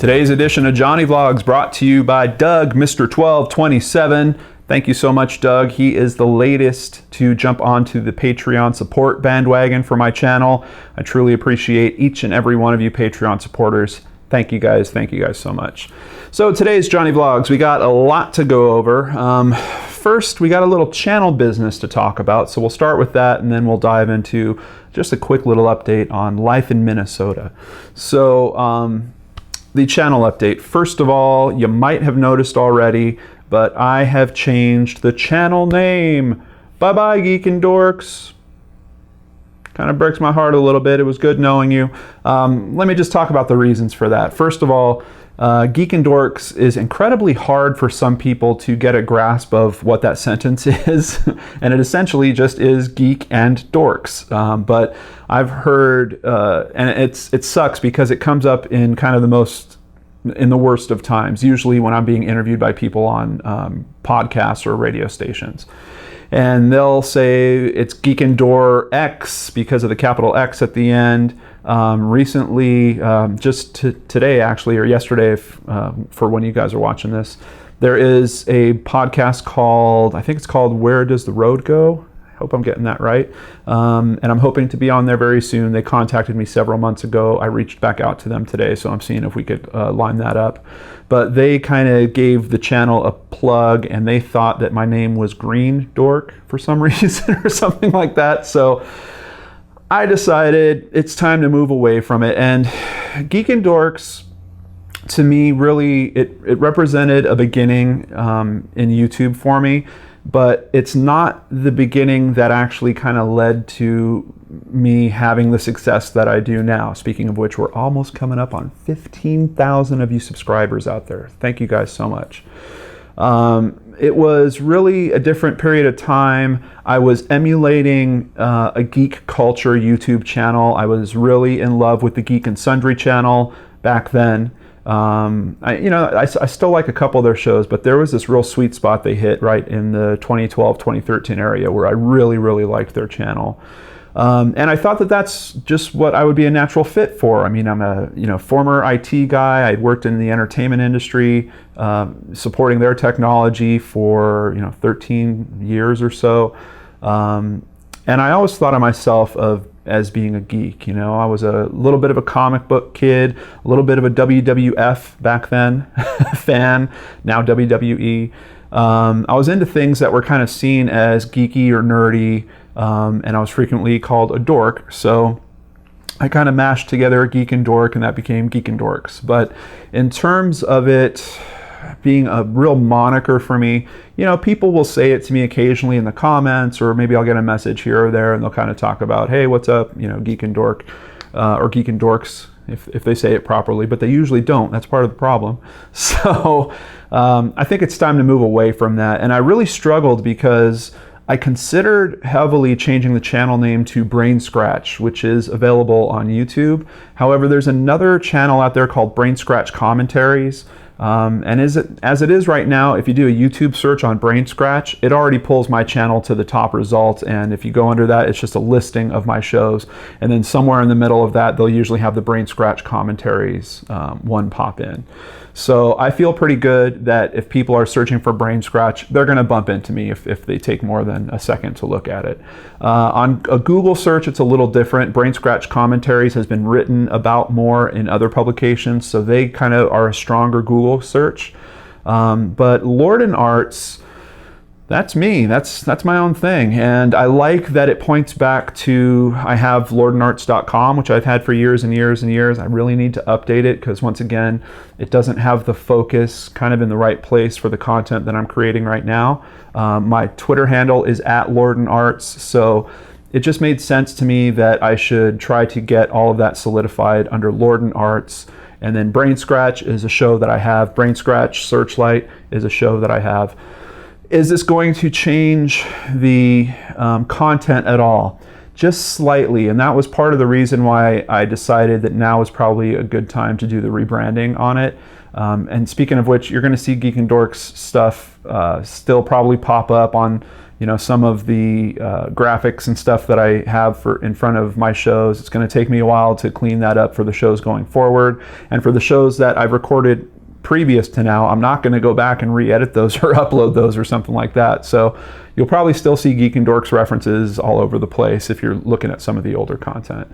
Today's edition of Johnny Vlogs brought to you by Doug, Mr. 1227. Thank you so much, Doug. He is the latest to jump onto the Patreon support bandwagon for my channel. I truly appreciate each and every one of you Patreon supporters. Thank you guys so much. So today's Johnny Vlogs, we got a lot to go over. First, we got a little channel business to talk about, so we'll start with that and then we'll dive into just a quick little update on life in Minnesota. So the channel update. First of all, you might have noticed already, but I have changed the channel name. Bye-bye, Geek and Dorks. Kind of breaks my heart a little bit. It was good knowing you. Let me just talk about the reasons for that. First of all, Geek and Dorks is incredibly hard for some people to get a grasp of what that sentence is. And it essentially just is Geek and Dorks. But I've heard, and it sucks because it comes up in kind of in the worst of times, usually when I'm being interviewed by people on podcasts or radio stations. And they'll say it's Geek and Door X because of the capital X at the end. Recently, just today actually, or yesterday, for when you guys are watching this, there is a podcast called, I think it's called Where Does the Road Go? I hope I'm getting that right. And I'm hoping to be on there very soon. They contacted me several months ago. I reached back out to them today, so I'm seeing if we could line that up. But they kind of gave the channel a plug, and they thought that my name was Green Dork for some reason or something like that. So I decided it's time to move away from it. And Geek and Dorks, to me, really, it represented a beginning in YouTube for me. But it's not the beginning that actually kind of led to me having the success that I do now. Speaking of which, we're almost coming up on 15,000 of you subscribers out there. Thank you guys so much. It was really a different period of time. I was emulating a geek culture YouTube channel. I was really in love with the Geek and Sundry channel back then. I still like a couple of their shows, but there was this real sweet spot they hit right in the 2012, 2013 area where I really, really liked their channel. And I thought that that's just what I would be a natural fit for. I mean, I'm a former IT guy. I'd worked in the entertainment industry, supporting their technology for 13 years or so. And I always thought of myself as being a geek. I was a little bit of a comic book kid, a little bit of a WWF back then fan, now WWE. I was into things that were kind of seen as geeky or nerdy, and I was frequently called a dork. So I kind of mashed together a geek and dork, and that became Geek and Dorks. But in terms of it being a real moniker for me, people will say it to me occasionally in the comments, or maybe I'll get a message here or there and they'll kind of talk about, hey, what's up, Geek and Dork, or Geek and Dorks, if they say it properly, but they usually don't. That's part of the problem. So I think it's time to move away from that. And I really struggled because I considered heavily changing the channel name to Brain Scratch, which is available on YouTube. However, there's another channel out there called Brain Scratch Commentaries. And as it is right now, if you do a YouTube search on Brain Scratch, it already pulls my channel to the top results. And if you go under that, it's just a listing of my shows. And then somewhere in the middle of that, they'll usually have the Brain Scratch Commentaries one pop in. So I feel pretty good that if people are searching for Brain Scratch, they're going to bump into me if they take more than a second to look at it. On a Google search, it's a little different. Brain Scratch Commentaries has been written about more in other publications, so they kind of are a stronger Google search. But Lord and Arts, that's me. That's my own thing. And I like that it points back to, I have lordandarts.com, which I've had for years and years and years. I really need to update it because, once again, it doesn't have the focus kind of in the right place for the content that I'm creating right now. My Twitter handle is @lordandarts, so it just made sense to me that I should try to get all of that solidified under Lord and Arts. And then Brain Scratch is a show that I have. Brain Scratch Searchlight is a show that I have. Is this going to change the content at all? Just slightly, and that was part of the reason why I decided that now is probably a good time to do the rebranding on it. And speaking of which, you're going to see Geek and Dorks stuff still probably pop up on some of the graphics and stuff that I have in front of my shows. It's going to take me a while to clean that up for the shows going forward. And for the shows that I've recorded previous to now, I'm not going to go back and re-edit those or upload those or something like that. So you'll probably still see Geek and Dorks references all over the place if you're looking at some of the older content.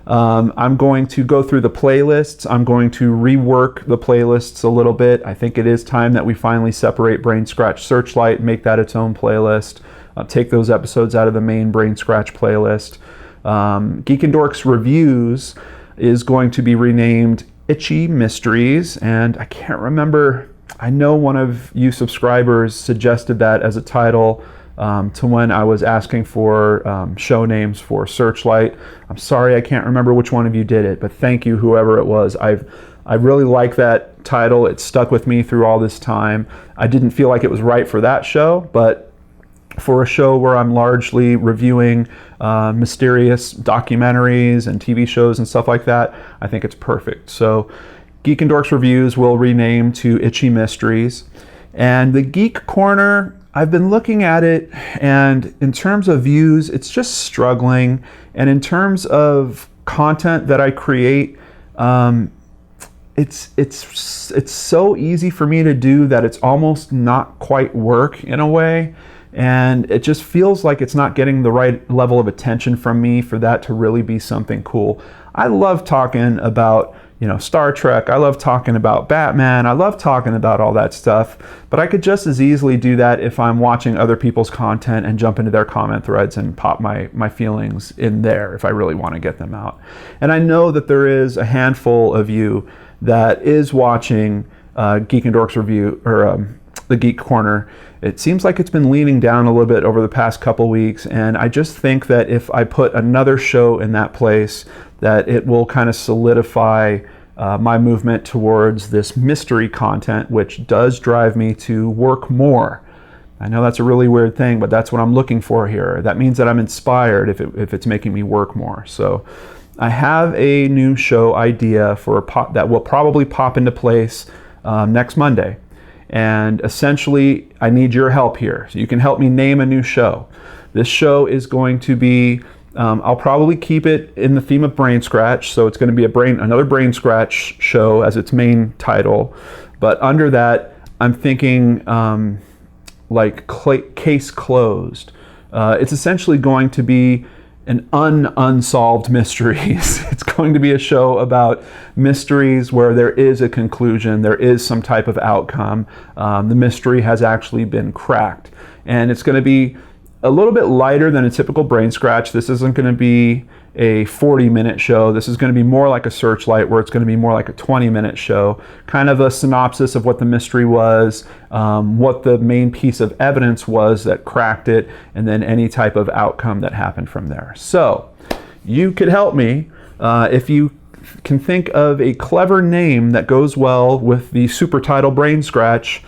I'm going to go through the playlists. I'm going to rework the playlists a little bit. I think it is time that we finally separate Brain Scratch Searchlight, make that its own playlist. Take those episodes out of the main Brain Scratch playlist. Geek and Dorks Reviews is going to be renamed Itchy Mysteries, and I can't remember, I know one of you subscribers suggested that as a title to when I was asking for show names for Searchlight. I'm sorry I can't remember which one of you did it, but thank you, whoever it was. I really like that title. It stuck with me through all this time. I didn't feel like it was right for that show, but for a show where I'm largely reviewing mysterious documentaries and TV shows and stuff like that, I think it's perfect. So Geek and Dorks Reviews will rename to Itchy Mysteries. And the Geek Corner, I've been looking at it, and in terms of views, it's just struggling. And in terms of content that I create, it's so easy for me to do that it's almost not quite work in a way. And it just feels like it's not getting the right level of attention from me for that to really be something cool. I love talking about, Star Trek. I love talking about Batman. I love talking about all that stuff. But I could just as easily do that if I'm watching other people's content and jump into their comment threads and pop my feelings in there if I really want to get them out. And I know that there is a handful of you that is watching Geek and Dorks Review, or the Geek Corner. It seems like it's been leaning down a little bit over the past couple weeks, and I just think that if I put another show in that place, that it will kind of solidify my movement towards this mystery content, which does drive me to work more. I know that's a really weird thing, but that's what I'm looking for here. That means that I'm inspired if it's making me work more. So I have a new show idea for that will probably pop into place next Monday. And essentially, I need your help here. So you can help me name a new show. This show is going to be, I'll probably keep it in the theme of Brain Scratch. So it's going to be another Brain Scratch show as its main title. But under that, I'm thinking Case Closed. It's essentially going to be an unsolved mysteries. It's going to be a show about mysteries where there is a conclusion, there is some type of outcome. The mystery has actually been cracked. And it's going to be a little bit lighter than a typical Brain Scratch. This isn't going to be a 40-minute show. This is going to be more like a Searchlight, where it's going to be more like a 20-minute show. Kind of a synopsis of what the mystery was, what the main piece of evidence was that cracked it, and then any type of outcome that happened from there. So you could help me if you can think of a clever name that goes well with the super title Brain Scratch.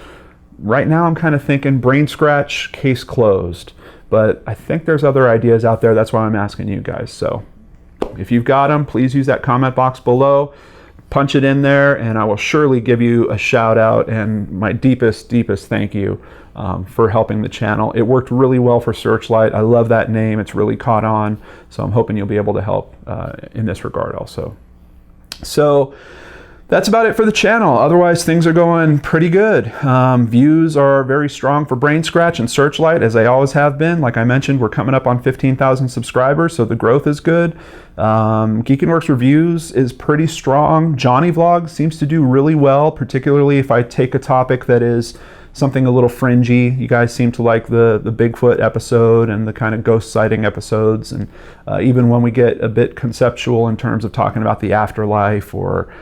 Right now I'm kind of thinking Brain Scratch, Case Closed. But I think there's other ideas out there. That's why I'm asking you guys. So if you've got them, please use that comment box below. Punch it in there, and I will surely give you a shout out and my deepest thank you for helping the channel. It worked really well for Searchlight. I love that name. It's really caught on. So I'm hoping you'll be able to help in this regard also. So that's about it for the channel. Otherwise, things are going pretty good. Views are very strong for Brain Scratch and Searchlight, as they always have been. Like I mentioned, we're coming up on 15,000 subscribers, so the growth is good. Geek and Dorks Reviews is pretty strong. JohnnyVlogs seems to do really well, particularly if I take a topic that is something a little fringy. You guys seem to like the Bigfoot episode and the kind of ghost sighting episodes, and even when we get a bit conceptual in terms of talking about the afterlife or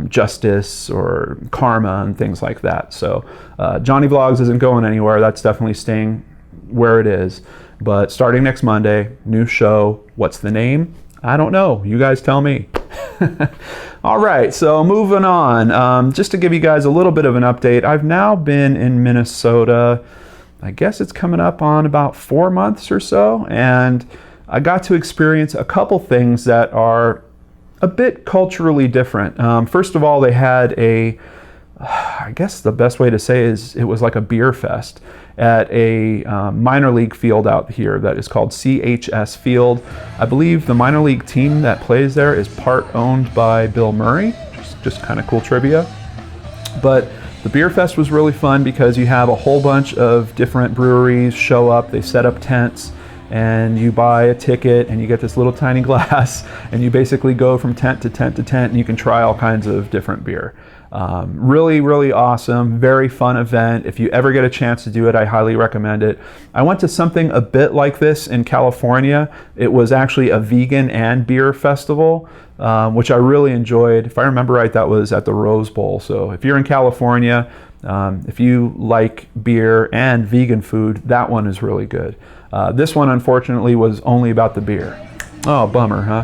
justice or karma and things like that. So JohnnyVlogs isn't going anywhere. That's definitely staying where it is. But starting next Monday, new show. What's the name? I don't know. You guys tell me. All right, so moving on. Just to give you guys a little bit of an update, I've now been in Minnesota. I guess it's coming up on about 4 months or so, and I got to experience a couple things that are a bit culturally different. First of all, they had a I guess the best way to say is it was like a beer fest at a minor league field out here that is called CHS Field. I believe the minor league team that plays there is part owned by Bill Murray. Just kind of cool trivia. But the beer fest was really fun because you have a whole bunch of different breweries show up, they set up tents, and you buy a ticket and you get this little tiny glass and you basically go from tent to tent to tent and you can try all kinds of different beer. Really, really awesome, very fun event. If you ever get a chance to do it, I highly recommend it. I went to something a bit like this in California. It was actually a vegan and beer festival, which I really enjoyed. If I remember right, that was at the Rose Bowl. So if you're in California, if you like beer and vegan food, that one is really good. This one, unfortunately, was only about the beer. Oh, bummer, huh?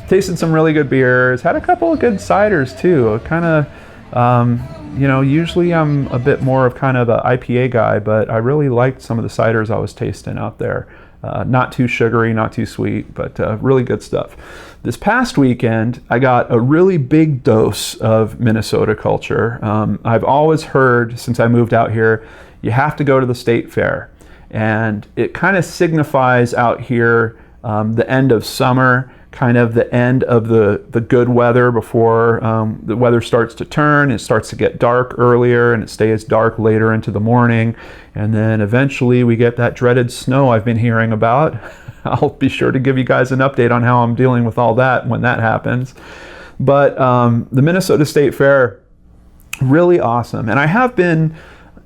Tasted some really good beers, had a couple of good ciders too. Kind of, you know, usually I'm a bit more of kind of an IPA guy, but I really liked some of the ciders I was tasting out there. Not too sugary, not too sweet, but really good stuff. This past weekend, I got a really big dose of Minnesota culture. I've always heard since I moved out here, you have to go to the state fair. And it kind of signifies out here the end of summer, kind of the end of the good weather before the weather starts to turn. It starts to get dark earlier and it stays dark later into the morning. And then eventually we get that dreaded snow I've been hearing about. I'll be sure to give you guys an update on how I'm dealing with all that when that happens. But the Minnesota State Fair, really awesome. And I have been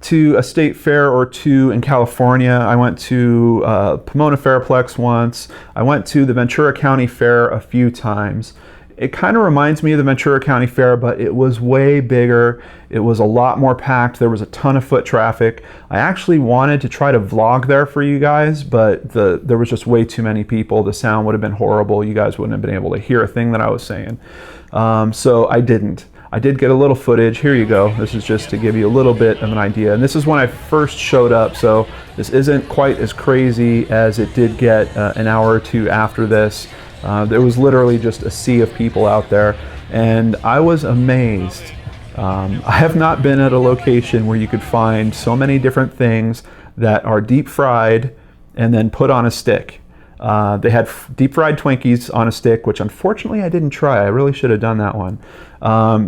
to a state fair or two in California. I went to Pomona Fairplex once. I went to the Ventura County Fair a few times. It kind of reminds me of the Ventura County Fair, but it was way bigger. It was a lot more packed. There was a ton of foot traffic. I actually wanted to try to vlog there for you guys, but there was just way too many people. The sound would have been horrible. You guys wouldn't have been able to hear a thing that I was saying. So I didn't. I did get a little footage. Here you go. This is just to give you a little bit of an idea. And this is when I first showed up, so this isn't quite as crazy as it did get an hour or two after this. There was literally just a sea of people out there, and I was amazed. I have not been at a location where you could find so many different things that are deep fried and then put on a stick. They had deep fried Twinkies on a stick, which unfortunately I didn't try. I really should have done that one.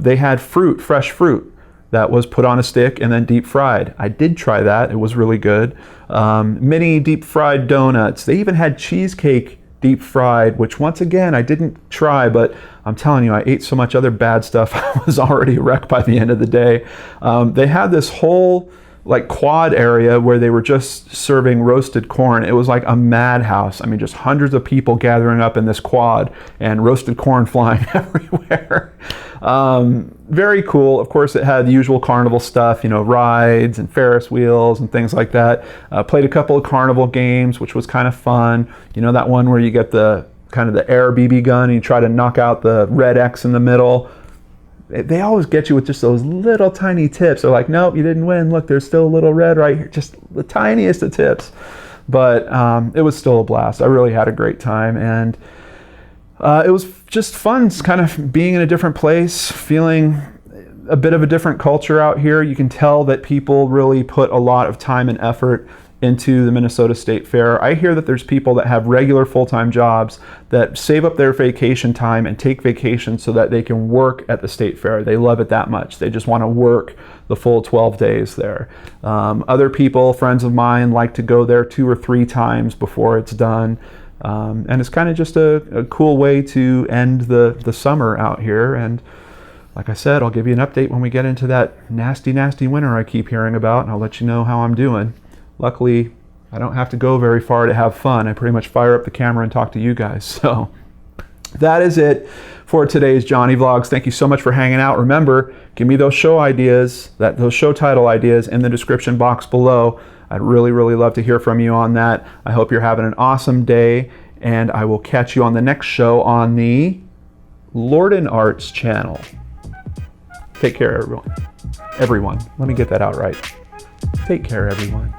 They had fruit, fresh fruit, that was put on a stick and then deep fried. I did try that. It was really good. Mini deep fried donuts. They even had cheesecake deep fried, which once again I didn't try, but I'm telling you, I ate so much other bad stuff I was already wrecked by the end of the day. They had this whole like quad area where they were just serving roasted corn. It was like a madhouse. I mean, just hundreds of people gathering up in this quad and roasted corn flying everywhere. Very cool. Of course, it had the usual carnival stuff, you know, rides and Ferris wheels and things like that. Played a couple of carnival games, which was kind of fun. You know, that one where you get the kind of the air BB gun and you try to knock out the red X in the middle. They always get you with just those little tiny tips. They're like, nope, you didn't win. Look, there's still a little red right here. Just the tiniest of tips. But it was still a blast. I really had a great time. And it was just fun kind of being in a different place, feeling a bit of a different culture out here. You can tell that people really put a lot of time and effort into the Minnesota State Fair. I hear that there's people that have regular full-time jobs that save up their vacation time and take vacation so that they can work at the State Fair. They love it that much. They just want to work the full 12 days there. Other people, friends of mine, like to go there 2 or 3 times before it's done. And it's kind of just a cool way to end the summer out here. And like I said, I'll give you an update when we get into that nasty, nasty winter I keep hearing about, and I'll let you know how I'm doing. Luckily, I don't have to go very far to have fun. I pretty much fire up the camera and talk to you guys. So that is it for today's Johnny Vlogs. Thank you so much for hanging out. Remember, give me those show ideas, those show title ideas in the description box below. I'd really, really love to hear from you on that. I hope you're having an awesome day, and I will catch you on the next show on the Lord and Arts channel. Take care, everyone. Let me get that out right. Take care, everyone.